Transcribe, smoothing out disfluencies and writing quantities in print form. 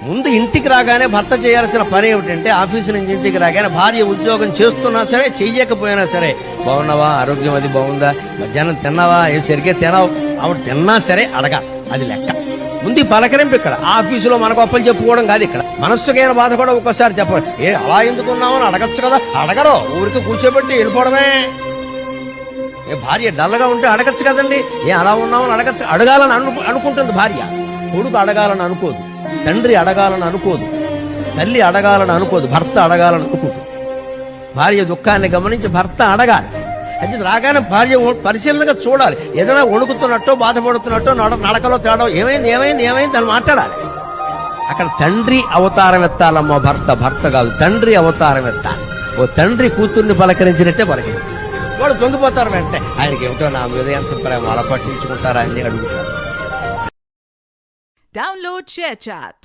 ముందు ఇంటికి రాగానే భర్త చేయాల్సిన పని ఏమిటంటే ఆఫీసు నుంచి ఇంటికి రాగానే భార్య ఉద్యోగం చేస్తున్నా సరే చెయ్యకపోయినా సరే బాగున్నావా, ఆరోగ్యం అది బాగుందా, మధ్యాహ్నం తిన్నావా, ఏ సరిగ్గా తినావు, ఆవిడ తిన్నా సరే అడగా, అది లెక్క. ముందు పలకరింపు ఇక్కడ. ఆఫీసులో మన గొప్పలు చెప్పుకోవడం కాదు. ఇక్కడ మనస్సుకైన బాధ కూడా ఒక్కోసారి చెప్పాలి. అలా ఎందుకున్నామని అడగచ్చు కదా. అడగరు, ఊరికి కూర్చోబెట్టి వెళ్ళిపోవడమే. భార్య డల్గా ఉంటే అడగచ్చు కదండి. అలా ఉన్నామని అడగచ్చు. అడగాలని అనుకుంటుంది భార్య. కొడుకు అడగాలని అనుకోదు, తండ్రి అడగాలని అనుకోదు, తల్లి అడగాలని అనుకోదు, భర్త అడగాలని అనుకుంటుంది. భార్య దుఃఖాన్ని గమనించి భర్త అడగాలి. అది రాగానే భార్య పరిశీలనగా చూడాలి. ఏదైనా వణుకుతున్నట్టో బాధపడుతున్నట్టో నడకలో తేడా ఏమైంది అని మాట్లాడాలి. అక్కడ తండ్రి అవతారం ఎత్తాలమ్మా. భర్త కాదు, తండ్రి అవతారం ఎత్తాలి. ఓ తండ్రి కూతుర్ని పలకరించినట్టే పలకరించాలి. వాడు పొంగిపోతారు వెంటనే. ఆయనకి ఏమిటో నా మీద ఎంత ప్రేమ, అలా పట్టించుకుంటారా అని అడుగుతారు. Download ShareChat.